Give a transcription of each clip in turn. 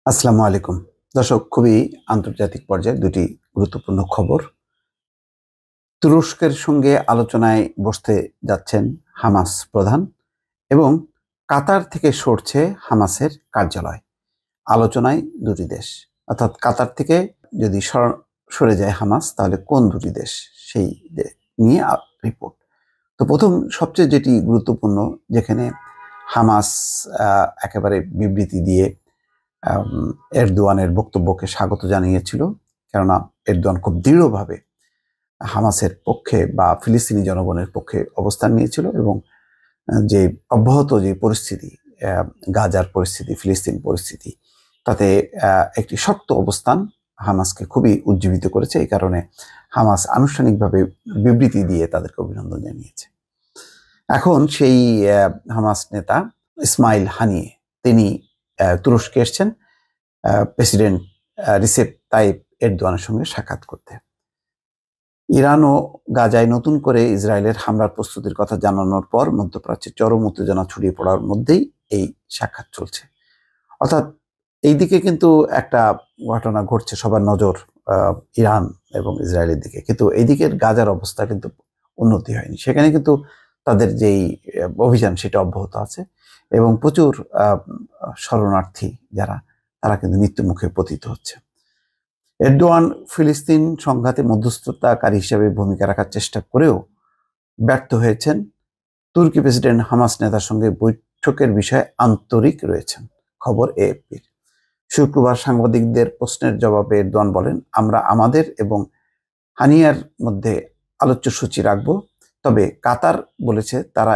আসসালামু আলাইকুম। দর্শক, খুবই আন্তর্জাতিক পর্যায়ে দুটি গুরুত্বপূর্ণ খবর। তুরস্কের সঙ্গে আলোচনায় বসতে যাচ্ছেন হামাস প্রধান এবং কাতার থেকে সরছে হামাসের কার্যালয়। আলোচনায় দুটি দেশ, অর্থাৎ কাতার থেকে যদি সরে যায় হামাস, তাহলে কোন দুটি দেশ সেই নিয়ে রিপোর্ট। তো প্রথম সবচেয়ে যেটি গুরুত্বপূর্ণ, যেখানে হামাস একেবারে বিবৃতি দিয়ে এরদোয়ানের বক্তব্যকে স্বাগত জানিয়েছিল, কেননা এরদোয়ান খুব দৃঢ়ভাবে হামাসের পক্ষে বা ফিলিস্তিনি জনগণের পক্ষে অবস্থান নিয়েছিল এবং যে অব্যাহত যে পরিস্থিতি, গাজার পরিস্থিতি, ফিলিস্তিন পরিস্থিতি, তাতে একটি শক্ত অবস্থান হামাসকে খুবই উজ্জীবিত করেছে। এই কারণে হামাস আনুষ্ঠানিকভাবে বিবৃতি দিয়ে তাদেরকে অভিনন্দন জানিয়েছে। এখন সেই হামাস নেতা ইসমাইল হানিয়ে তিনি তুরস্কে এসছেন প্রেসিডেন্ট রিসেপ তাইপ এরদোয়ানের সঙ্গে সাক্ষাৎ করতে। ইরান ও গাজায় নতুন করে ইসরায়েলের হামলার প্রস্তুতির কথা জানানোর পর মধ্যপ্রাচ্যে চরম উত্তেজনা ছড়িয়ে পড়ার মধ্যেই এই সাক্ষাৎ চলছে। অর্থাৎ এইদিকে কিন্তু একটা ঘটনা ঘটছে, সবার নজর ইরান এবং ইসরায়েলের দিকে, কিন্তু এইদিকের গাজার অবস্থা কিন্তু উন্নতি হয়নি। সেখানে কিন্তু তাদের যেই অভিযান সেটা অব্যাহত আছে এবং প্রচুর শরণার্থী যারা, তারা কিন্তু মৃত্যুমুখে পতিত হচ্ছে। এরদোয়ান ফিলিস্তিন সংঘাতে মধ্যস্থতাকারী হিসেবে ভূমিকা রাখার চেষ্টা করেও ব্যর্থ হয়েছেন। তুর্কি প্রেসিডেন্ট হামাস নেতার সঙ্গে বৈঠকের বিষয়ে আন্তরিক রয়েছেন, খবর এএফপির। শুক্রবার সাংবাদিকদের প্রশ্নের জবাবে এরদোয়ান বলেন, আমরা আমাদের এবং হানিয়ার মধ্যে আলোচ্য সূচি রাখব, তবে কাতার বলেছে তারা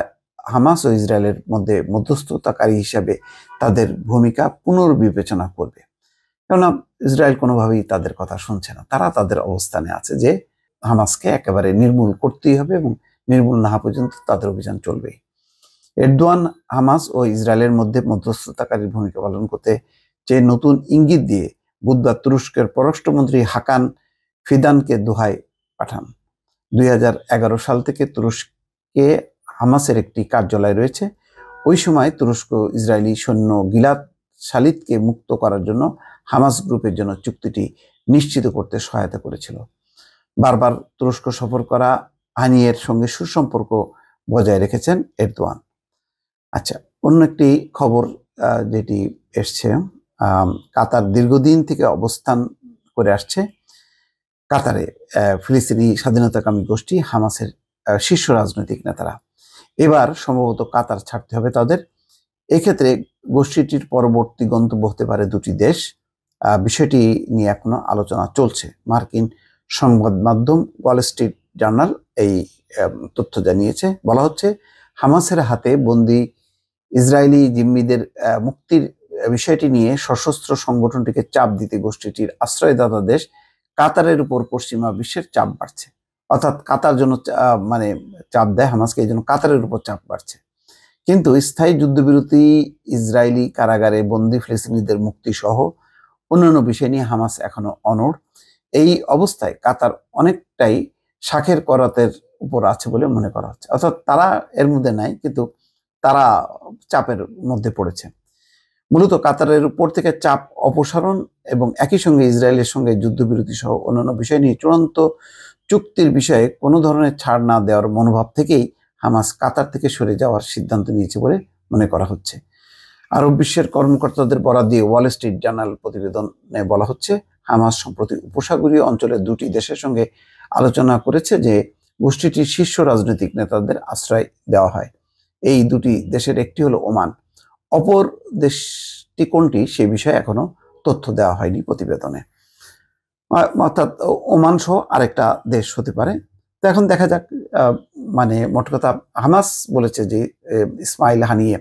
হামাস ও ইসরায়েলের মধ্যে মধ্যস্থতাকারী হিসাবে তাদের ভূমিকা পুনর্বিবেচনা করবে। কেননা ইসরায়েল কোনোভাবেই তাদের কথা শুনছে না। তারা তাদের অবস্থানে আছে যে হামাসকে একেবারে নির্মূল করতেই হবে এবং নির্মূল না হওয়া পর্যন্ত তাদের অভিযান চলবেই। এরদোয়ান হামাস ও ইসরায়েলের মধ্যে মধ্যস্থতাকারীর ভূমিকা পালন করতে যে নতুন ইঙ্গিত দিয়ে বুধবার তুরস্কের পররাষ্ট্রমন্ত্রী হাকান ফিদানকে দোহায় পাঠান। 2011 সাল থেকে তুরস্কে হামাসের একটি কার্যালয় রয়েছে। ওই সময় তুরস্ক ইসরায়েলি সৈন্য গিলাদ শালিতকে মুক্ত করার জন্য হামাস গ্রুপের জন্য চুক্তিটি নিশ্চিত করতে সহায়তা করেছিল। বারবার তুরস্ক সফর করা হানিয়ের সঙ্গে সুসম্পর্ক বজায় রেখেছেন এরদোয়ান। আচ্ছা, অন্য একটি খবর যেটি এসছে, কাতার দীর্ঘদিন থেকে অবস্থান করে আসছে কাতারে ফিলিস্তিনি স্বাধীনতাকামী গোষ্ঠী হামাসের শীর্ষ রাজনৈতিক নেতারা। এবার সম্ভবত কাতার ছাড়তে হবে তাদের। এক্ষেত্রে গোষ্ঠীটির পরবর্তী গন্তব্য হতে পারে দুটি দেশ। বিষয়টি নিয়ে এখনো আলোচনা চলছে। মার্কিন সংবাদ মাধ্যম ওয়াল স্ট্রিট জার্নাল এই তথ্য জানিয়েছে। বলা হচ্ছে, হামাসের হাতে বন্দী ইসরায়েলি জিম্মিদের মুক্তির বিষয়টি নিয়ে সশস্ত্র সংগঠনটিকে চাপ দিতে গোষ্ঠীটির আশ্রয়দাতা দেশ কাতারের উপর পশ্চিমা বিশ্বের চাপ বাড়ছে। অর্থাৎ কাতার জন্য মানে চাপ দেয় হামাসকে, এই জন্য কাতারের উপর চাপ বাড়ছে। কিন্তু স্থায়ী যুদ্ধবিরতি, ইসরায়েলি কারাগারে বন্দী ফিলিস্তিনিদের মুক্তি সহ অন্যান্য বিষয় নিয়ে হামাস এখনো অনড়। এই অবস্থায় কাতার অনেকটাই শাখের করাতের উপর আছে বলে মনে করা হচ্ছে। অর্থাৎ তারা এর মধ্যে নাই, কিন্তু তারা চাপের মধ্যে পড়েছে। মূলত কাতারের উপর থেকে চাপ অপসারণ এবং একই সঙ্গে ইসরায়েলের সঙ্গে যুদ্ধবিরতি সহ অন্যান্য বিষয় নিয়ে চূড়ান্ত চুক্তির বিষয়ে কোনো ধরনের ছাড় না দেওয়ার মনোভাব থেকেই হামাস কাতার থেকে সরে যাওয়ার সিদ্ধান্ত নিয়েছে বলে মনে করা হচ্ছে। আরব বিশ্বের কর্মকর্তাদের বরাত দিয়ে ওয়াল স্ট্রিট জার্নাল প্রতিবেদনে বলা হচ্ছে, হামাস সম্প্রতি উপসাগরীয় অঞ্চলের দুটি দেশের সঙ্গে আলোচনা করেছে যে গোষ্ঠীটির শীর্ষ রাজনৈতিক নেতাদের আশ্রয় দেওয়া হয়। এই দুটি দেশের একটি হলো ওমান। অপর দেশটি কোনটি সে বিষয়ে এখনো তথ্য দেওয়া হয়নি প্রতিবেদনে। অর্থাৎ ওমান সহ আরেকটা দেশ হতে পারে। তো এখন দেখা যাক। মানে মোট কথা, হামাস বলেছে যে ইসমাইল হানিয়ে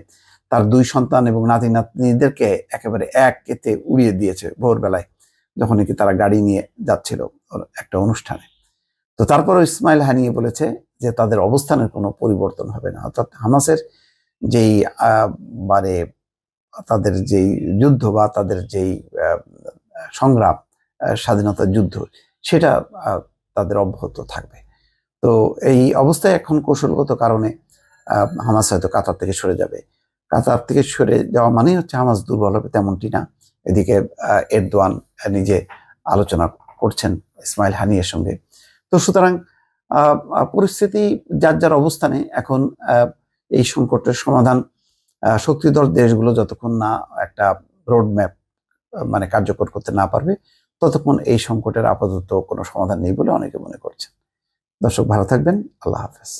তার দুই সন্তান এবং নাতি নাতনিদেরকে একেবারে এক এতে উড়িয়ে দিয়েছে ভোরবেলায়, যখন নাকি তারা গাড়ি নিয়ে যাচ্ছিল একটা অনুষ্ঠানে। তো তারপরও ইসমাইল হানিয়ে বলেছে যে তাদের অবস্থানের কোনো পরিবর্তন হবে না। অর্থাৎ হামাসের যেই মানে তাদের যেই যুদ্ধ বা তাদের যেই সংগ্রাম, স্বাধীনতার যুদ্ধ, সেটা তাদের অব্যাহত থাকবে। তো এই অবস্থায় এখন কৌশলগত কারণে হামাস হয়তো কাতার থেকে সরে যাবে। কাতার থেকে সরে যাওয়া মানেই হচ্ছে হামাস দুর্বল হবে, তেমনটি না। এদিকে এরদোয়ান নিজে আলোচনা করছেন ইসমাইল হানিয়ের সঙ্গে। তো সুতরাং পরিস্থিতি যার যার অবস্থানে এখন এই সংকটের সমাধান শক্তিধর দেশগুলো যতক্ষণ না একটা রোড ম্যাপ মানে কার্যকর করতে না পারবে ততক্ষণ এই সংকটের আপাতত কোনো সমাধান নেই বলে অনেকে মনে করছেন। দর্শক ভালো থাকবেন, আল্লাহ হাফেজ।